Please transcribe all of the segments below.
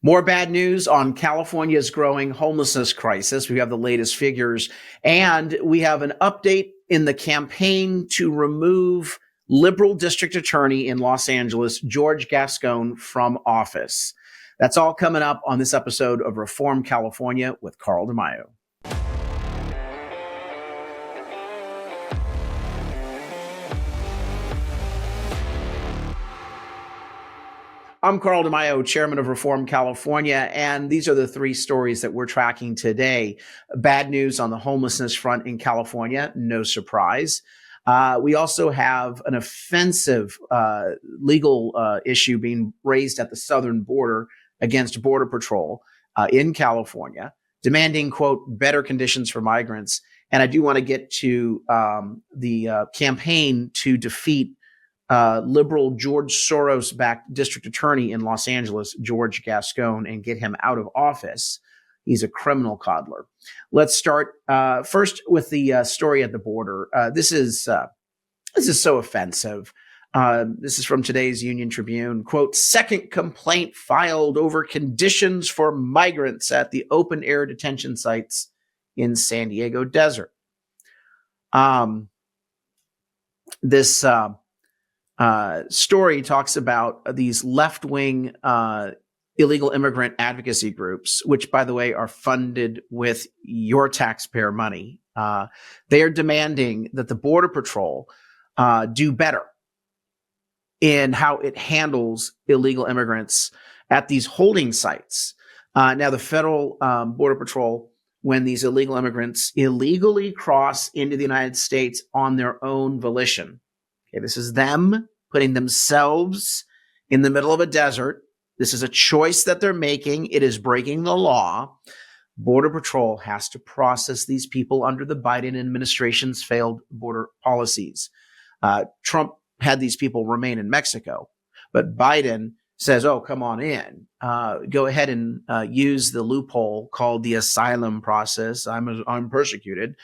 More bad news on California's growing homelessness crisis. We have the latest figures, and we have an update in the campaign to remove liberal district attorney in Los Angeles, George Gascon, from office. That's all coming up on this episode of Reform California with Carl DeMaio. I'm Carl DeMaio, chairman of Reform California, and these are the three stories that we're tracking today. Bad news on the homelessness front in California, no surprise. We also have an offensive legal issue being raised at the southern border against Border Patrol in California, demanding, quote, better conditions for migrants. And I do want to get to the campaign to defeat liberal George Soros-backed district attorney in Los Angeles, George Gascon, and get him out of office. He's a criminal coddler. Let's start first with the story at the border. This is so offensive. This is from today's Union Tribune. Quote, second complaint filed over conditions for migrants at the open air detention sites in San Diego desert. This story talks about these left-wing illegal immigrant advocacy groups, which, by the way, are funded with your taxpayer money. They are demanding that the Border Patrol do better in how it handles illegal immigrants at these holding sites. Now, the federal Border Patrol, when these illegal immigrants illegally cross into the United States on their own volition, okay, this is them putting themselves in the middle of a desert. This is a choice that they're making. It is breaking the law. Border Patrol has to process these people under the Biden administration's failed border policies. Trump had these people remain in Mexico, but Biden says, oh, come on in. Go ahead and use the loophole called the asylum process. I'm persecuted.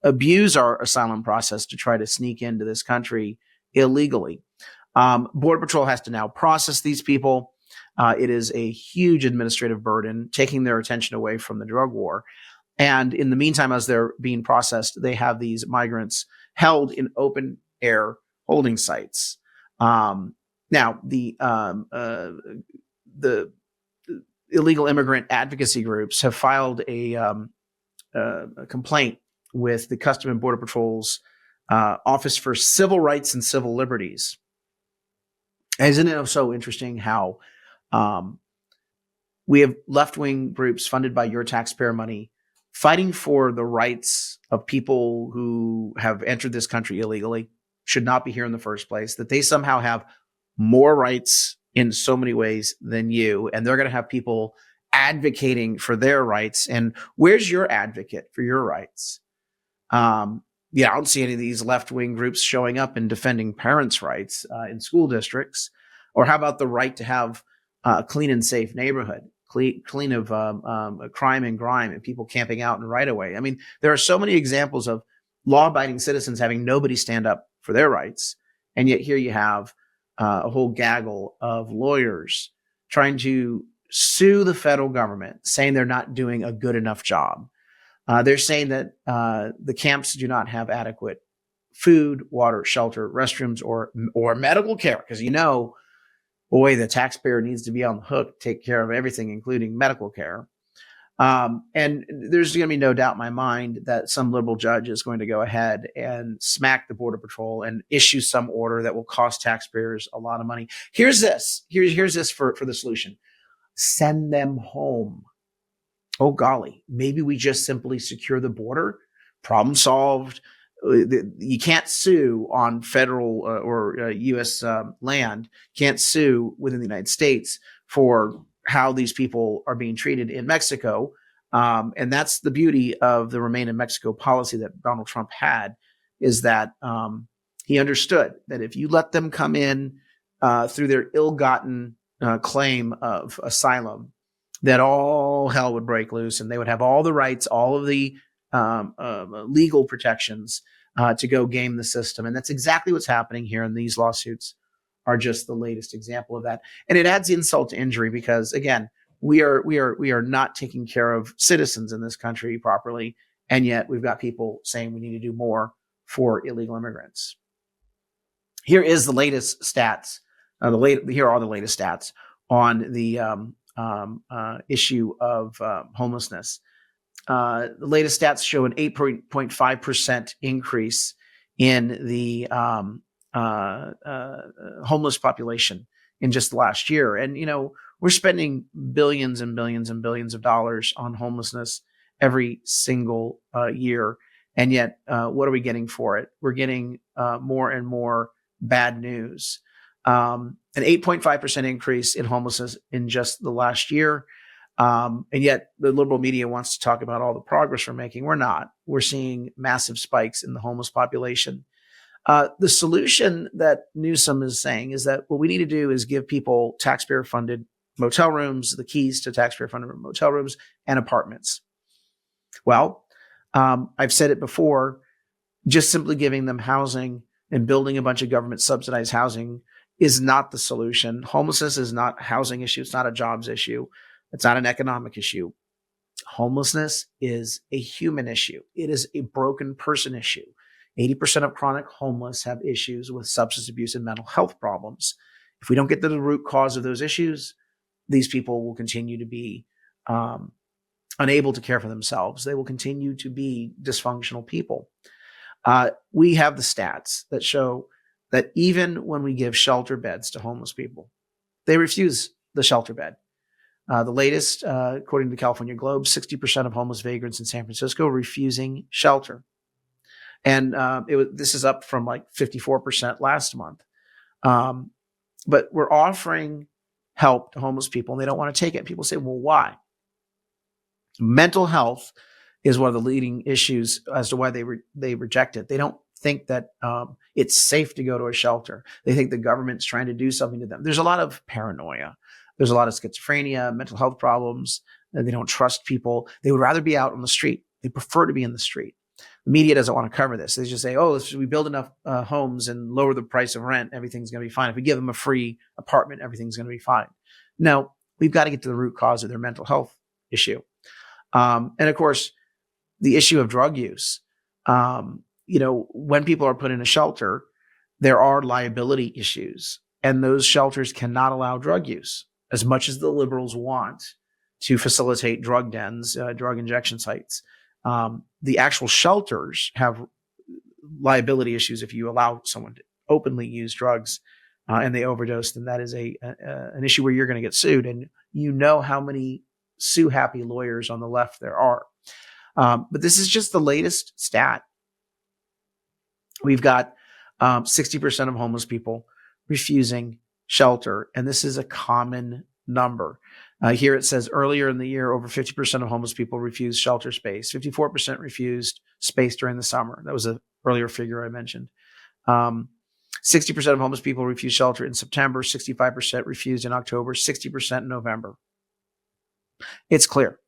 Abuse our asylum process to try to sneak into this country illegally. Border Patrol has to now process these people. It is a huge administrative burden, taking their attention away from the drug war. And in the meantime, as they're being processed, they have these migrants held in open air holding sites. Now, the illegal immigrant advocacy groups have filed a complaint with the Customs and Border Patrol's Office for Civil Rights and Civil Liberties. Isn't it so interesting how we have left-wing groups funded by your taxpayer money fighting for the rights of people who have entered this country illegally, should not be here in the first place, that they somehow have more rights in so many ways than you, and they're going to have people advocating for their rights. And where's your advocate for your rights? I don't see any of these left-wing groups showing up and defending parents' rights in school districts. Or how about the right to have a clean and safe neighborhood, clean of crime and grime and people camping out in right-of-way? I mean, there are so many examples of law-abiding citizens having nobody stand up for their rights. And yet here you have a whole gaggle of lawyers trying to sue the federal government, saying they're not doing a good enough job. They're saying that the camps do not have adequate food, water, shelter, restrooms, or medical care. Because, boy, the taxpayer needs to be on the hook to take care of everything, including medical care. And there's going to be no doubt in my mind that some liberal judge is going to go ahead and smack the Border Patrol and issue some order that will cost taxpayers a lot of money. Here's this. Here's this for the solution. Send them home. Oh, golly, maybe we just simply secure the border. Problem solved. You can't sue on federal or U.S. land, can't sue within the United States for how these people are being treated in Mexico. And that's the beauty of the Remain in Mexico policy that Donald Trump had, is that he understood that if you let them come in through their ill-gotten claim of asylum, that all hell would break loose and they would have all the rights, all of the legal protections to go game the system. And that's exactly what's happening here in these lawsuits are just the latest example of that. And it adds insult to injury because, again, we are not taking care of citizens in this country properly, and yet we've got people saying we need to do more for illegal immigrants. Here is the latest stats. Here are the latest stats on the issue of homelessness. The latest stats show an 8.5% increase in the homeless population in just the last year. And, we're spending billions and billions and billions of dollars on homelessness every single year. And yet, what are we getting for it? We're getting more and more bad news. An 8.5% increase in homelessness in just the last year. And yet the liberal media wants to talk about all the progress we're making. We're not. We're seeing massive spikes in the homeless population. The solution that Newsom is saying is that what we need to do is give people taxpayer-funded motel rooms, the keys to taxpayer-funded motel rooms and apartments. Well, I've said it before, just simply giving them housing and building a bunch of government subsidized housing is not the solution. Homelessness is not a housing issue. It's not a jobs issue. It's not an economic issue. Homelessness is a human issue. It is a broken person issue. 80% of chronic homeless have issues with substance abuse and mental health problems. If we don't get to the root cause of those issues, these people will continue to be unable to care for themselves. They will continue to be dysfunctional people. We have the stats that show that even when we give shelter beds to homeless people, they refuse the shelter bed. The latest, according to the California Globe, 60% of homeless vagrants in San Francisco refusing shelter. And this is up from like 54% last month. But we're offering help to homeless people and they don't want to take it. People say, well, why? Mental health is one of the leading issues as to why they reject it. They don't think that it's safe to go to a shelter. They think the government's trying to do something to them. There's a lot of paranoia. There's a lot of schizophrenia, mental health problems. They don't trust people. They would rather be out on the street. They prefer to be in the street. The media doesn't want to cover this. They just say, oh, if we build enough homes and lower the price of rent, everything's going to be fine. If we give them a free apartment, everything's going to be fine. No, we've got to get to the root cause of their mental health issue. And of course, the issue of drug use. When people are put in a shelter, there are liability issues, and those shelters cannot allow drug use as much as the liberals want to facilitate drug dens, drug injection sites. The actual shelters have liability issues if you allow someone to openly use drugs and they overdose, then that is an issue where you're going to get sued. And you know how many sue-happy lawyers on the left there are. But this is just the latest stat. We've got 60% of homeless people refusing shelter, and this is a common number. Here it says earlier in the year, over 50% of homeless people refused shelter space. 54% refused space during the summer. That was an earlier figure I mentioned. 60% of homeless people refused shelter in September. 65% refused in October. 60% in November. It's clear.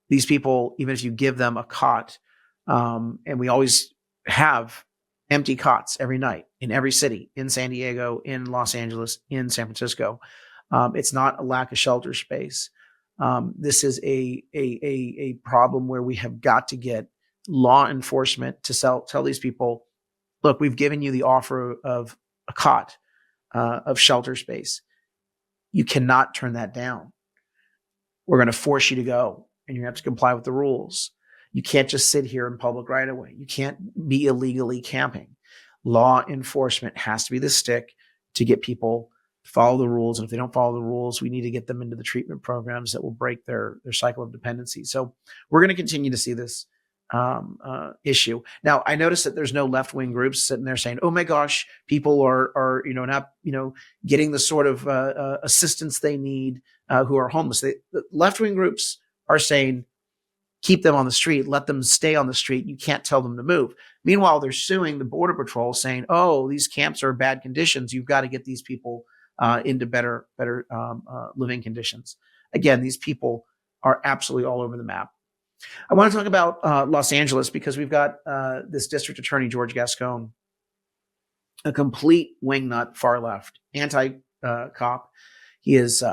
These people, even if you give them a cot, and we always have empty cots every night in every city, in San Diego, in Los Angeles, in San Francisco. It's not a lack of shelter space. This is a problem where we have got to get law enforcement to tell these people, look, we've given you the offer of a cot, of shelter space. You cannot turn that down. We're going to force you to go, and you have to comply with the rules. You can't just sit here in public right away. You can't be illegally camping. Law enforcement has to be the stick to get people to follow the rules. And if they don't follow the rules, we need to get them into the treatment programs that will break their cycle of dependency. So we're going to continue to see this issue. Now, I noticed that there's no left-wing groups sitting there saying, oh my gosh, people are not getting the sort of assistance they need who are homeless. The left-wing groups are saying, keep them on the street, let them stay on the street. You can't tell them to move. Meanwhile, they're suing the Border Patrol saying, oh, these camps are bad conditions. You've got to get these people into better living conditions. Again, these people are absolutely all over the map. I want to talk about Los Angeles because we've got this District Attorney George Gascon a complete wingnut, far left, anti-cop. He is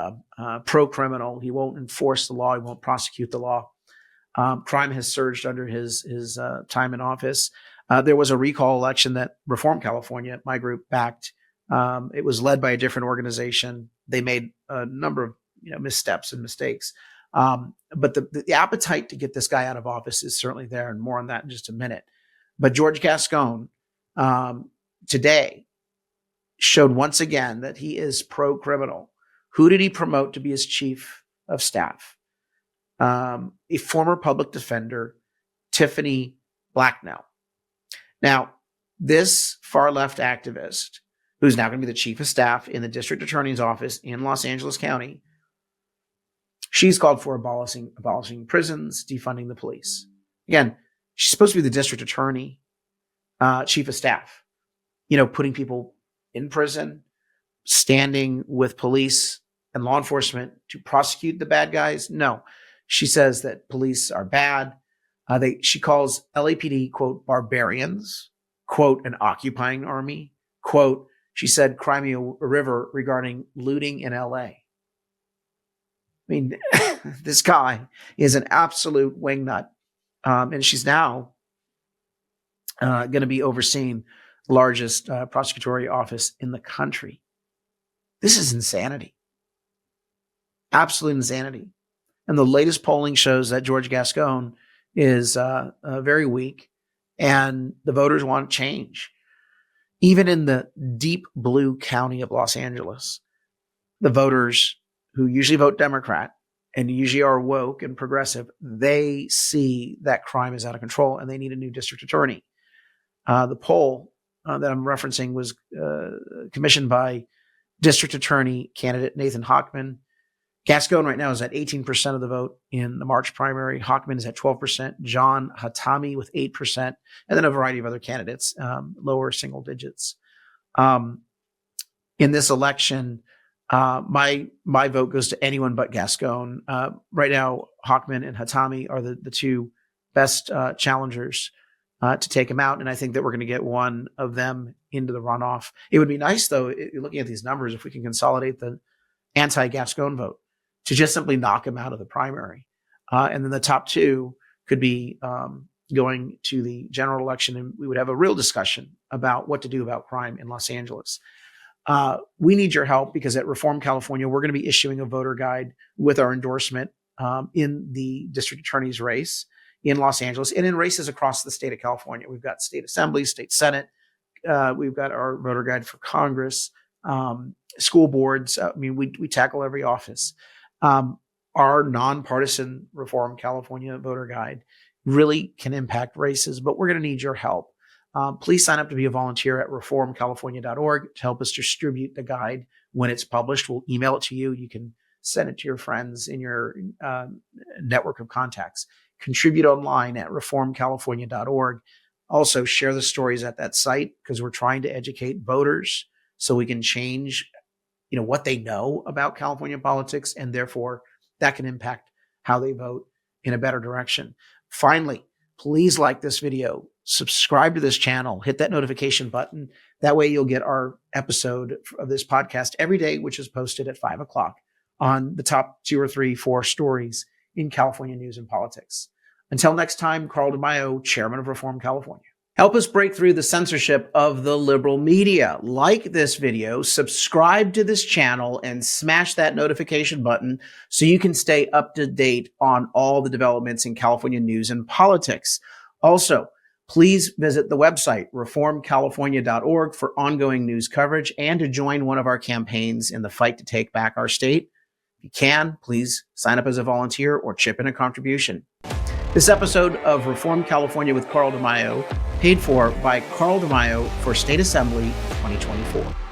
pro-criminal. He won't enforce the law. He won't prosecute the law. Crime has surged under his time in office. There was a recall election that Reform California, my group, backed. It was led by a different organization. They made a number of missteps and mistakes. But the appetite to get this guy out of office is certainly there, and more on that in just a minute. But George Gascon today showed once again that he is pro-criminal. Who did he promote to be his chief of staff? A former public defender, Tiffany Blacknell. Now, this far-left activist, who's now going to be the chief of staff in the district attorney's office in Los Angeles County, she's called for abolishing prisons, defunding the police. Again, she's supposed to be the district attorney, chief of staff, putting people in prison, standing with police and law enforcement to prosecute the bad guys. No, she says that police are bad. She calls LAPD, quote, barbarians, quote, an occupying army, quote, she said Crimea River regarding looting in LA. I mean, this guy is an absolute wingnut. And she's now going to be overseeing the largest prosecutorial office in the country. This is insanity. Absolute insanity. And the latest polling shows that George Gascon is very weak, and the voters want change. Even in the deep blue county of Los Angeles, the voters who usually vote Democrat and usually are woke and progressive, they see that crime is out of control and they need a new district attorney. The poll that I'm referencing was commissioned by District Attorney candidate Nathan Hochman. Gascon right now is at 18% of the vote in the March primary. Hochman is at 12%. John Hatami with 8%, and then a variety of other candidates, lower single digits. In this election, my vote goes to anyone but Gascon. Right now, Hochman and Hatami are the two best challengers to take him out, and I think that we're going to get one of them into the runoff. It would be nice, though, looking at these numbers, if we can consolidate the anti-Gascon vote to just simply knock him out of the primary. And then the top two could be going to the general election, and we would have a real discussion about what to do about crime in Los Angeles. We need your help because at Reform California, we're going to be issuing a voter guide with our endorsement in the district attorney's race in Los Angeles and in races across the state of California. We've got state assembly, state senate. We've got our voter guide for Congress, school boards. I mean, we tackle every office. Our nonpartisan Reform California voter guide really can impact races, but we're going to need your help. Please sign up to be a volunteer at reformcalifornia.org to help us distribute the guide when it's published. We'll email it to you. You can send it to your friends in your network of contacts. Contribute online at reformcalifornia.org. Also, share the stories at that site because we're trying to educate voters so we can change what they know about California politics, and therefore that can impact how they vote in a better direction. Finally, please like this video, subscribe to this channel, hit that notification button. That way you'll get our episode of this podcast every day, which is posted at 5 o'clock on the top 2 or 3, 4 stories in California news and politics. Until next time, Carl DeMaio, Chairman of Reform California. Help us break through the censorship of the liberal media. Like this video, subscribe to this channel, and smash that notification button so you can stay up to date on all the developments in California news and politics. Also, please visit the website, reformcalifornia.org, for ongoing news coverage and to join one of our campaigns in the fight to take back our state. If you can, please sign up as a volunteer or chip in a contribution. This episode of Reform California with Carl DeMaio, paid for by Carl DeMaio for State Assembly 2024.